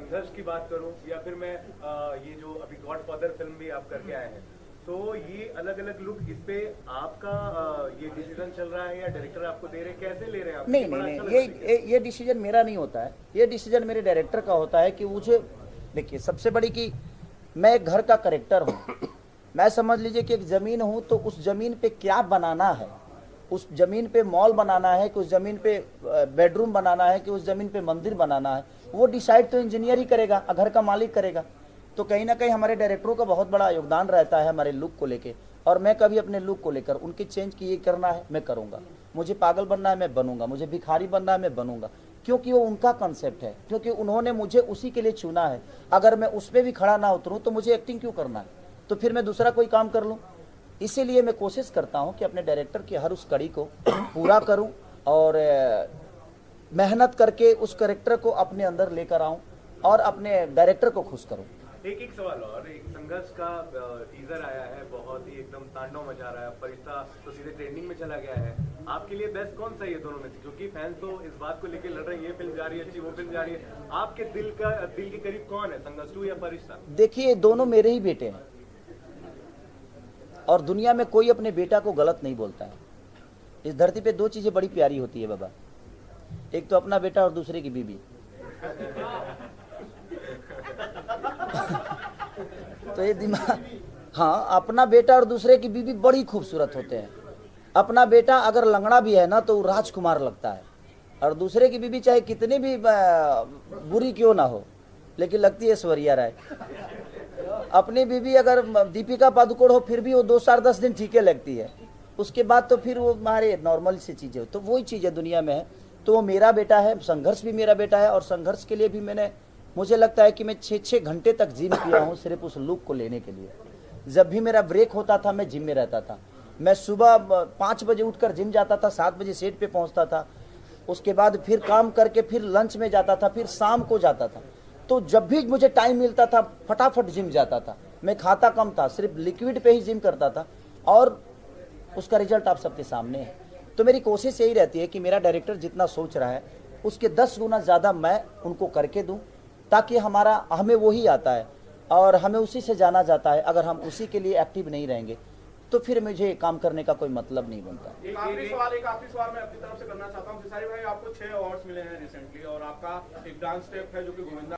संघर्ष की बात करूं या फिर मैं ये जो अभी गॉडफादर फिल्म भी आप करके आए हैं, तो ये अलग अलग लुक, इस पे आपका ये डिसीजन चल रहा है या डायरेक्टर आपको दे रहे हैं, कैसे ले रहे हैं आप? नहीं बड़ा नहीं अच्छा नहीं, लग रहा है। ये डिसीजन मेरा नहीं होता है। ये डिसीजन मेरे डायरेक्टर का होता है कि मुझे, देखिए सबसे बड़ी कि मैं एक घर का करेक्टर हूँ। मैं समझ लीजिए कि एक ज़मीन हूँ, तो उस ज़मीन पे क्या बनाना है, उस ज़मीन पे मॉल बनाना है कि उस ज़मीन पे बेडरूम बनाना है कि उस ज़मीन पे मंदिर बनाना है, वो डिसाइड तो इंजीनियर ही करेगा, घर का मालिक करेगा। तो कहीं ना कहीं हमारे डायरेक्टरों का बहुत बड़ा योगदान रहता है हमारे लुक को लेके, और मैं कभी अपने लुक को लेकर उनके चेंज की ये करना है मैं करूँगा, मुझे पागल बनना है मैं बनूंगा, मुझे भिखारी बनना है मैं बनूंगा, क्योंकि वो उनका कंसेप्ट है, क्योंकि उन्होंने मुझे उसी के लिए चुना है। अगर मैं उस पर भी खड़ा ना उतरूँ तो मुझे एक्टिंग क्यों करना है, तो फिर मैं दूसरा कोई काम कर लूँ। इसीलिए मैं कोशिश करता हूँ कि अपने डायरेक्टर की हर उस कड़ी को पूरा करूँ और मेहनत करके उस कैरेक्टर को अपने अंदर लेकर आऊँ और अपने डायरेक्टर को खुश करूँ। एक सवाल और, एक संघर्ष का टीजर आया है, बहुत ही एकदम तांडव मचा रहा है, फरिश्ता तो सीधे ट्रेंडिंग में चला गया है। आपके लिए बेस्ट कौन सा है ये दोनों में से? क्योंकि फैंस तो इस बात को लेकर लड़ रहे हैं, ये फिल्म जा रही है अच्छी, वो फिल्म जा रही है। आपके दिल के करीब कौन है, संघर्ष 2 या फरिश्ता? देखिए दोनों मेरे ही बेटे हैं, और दुनिया में कोई अपने बेटा को गलत नहीं बोलता है। इस धरती पे दो चीजें बड़ी प्यारी होती है बाबा, एक तो अपना बेटा और दूसरे की बीबी। तो ये दिमाग, हाँ, अपना बेटा और दूसरे की बीबी बड़ी खूबसूरत होते हैं। अपना बेटा अगर लंगड़ा भी है ना तो राजकुमार लगता है, और दूसरे की बीबी चाहे कितनी भी बुरी क्यों ना हो लेकिन लगती है ऐश्वर्या राय। अपनी बीबी अगर दीपिका पादुकोण हो फिर भी वो 2-10 दिन ठीक है लगती है, उसके बाद तो फिर वो हमारे नॉर्मल सी चीज़ें हो। तो वही चीज़ें दुनिया में है। तो वो मेरा बेटा है, संघर्ष भी मेरा बेटा है, और संघर्ष के लिए भी मुझे लगता है कि मैं 6-6 घंटे तक जिम किया हूँ सिर्फ उस लुक को लेने के लिए। जब भी मेरा ब्रेक होता था मैं जिम में रहता था। मैं सुबह 5 बजे उठकर जिम जाता था, 7 बजे सेट पे पहुँचता था, उसके बाद फिर काम करके फिर लंच में जाता था, फिर शाम को जाता था। तो जब भी मुझे टाइम मिलता था फटाफट जिम जाता था। मैं खाता कम था, सिर्फ लिक्विड पे ही जिम करता था, और उसका रिजल्ट आप सबके सामने है। तो मेरी कोशिश यही रहती है कि मेरा डायरेक्टर जितना सोच रहा है उसके 10 गुना ज़्यादा मैं उनको करके दूं, ताकि हमें वही आता है और हमें उसी से जाना जाता है। अगर हम उसी के लिए एक्टिव नहीं रहेंगे तो फिर मुझे काम करने का कोई मतलब नहीं बनता। एक आखिरी सवाल मैं अपनी तरफ से करना चाहता हूँ। खेसारी भाई, आपको 6 अवार्ड्स मिले हैं रिसेंटली, और आपका एक डांस स्टेप है जो कि गोविंदा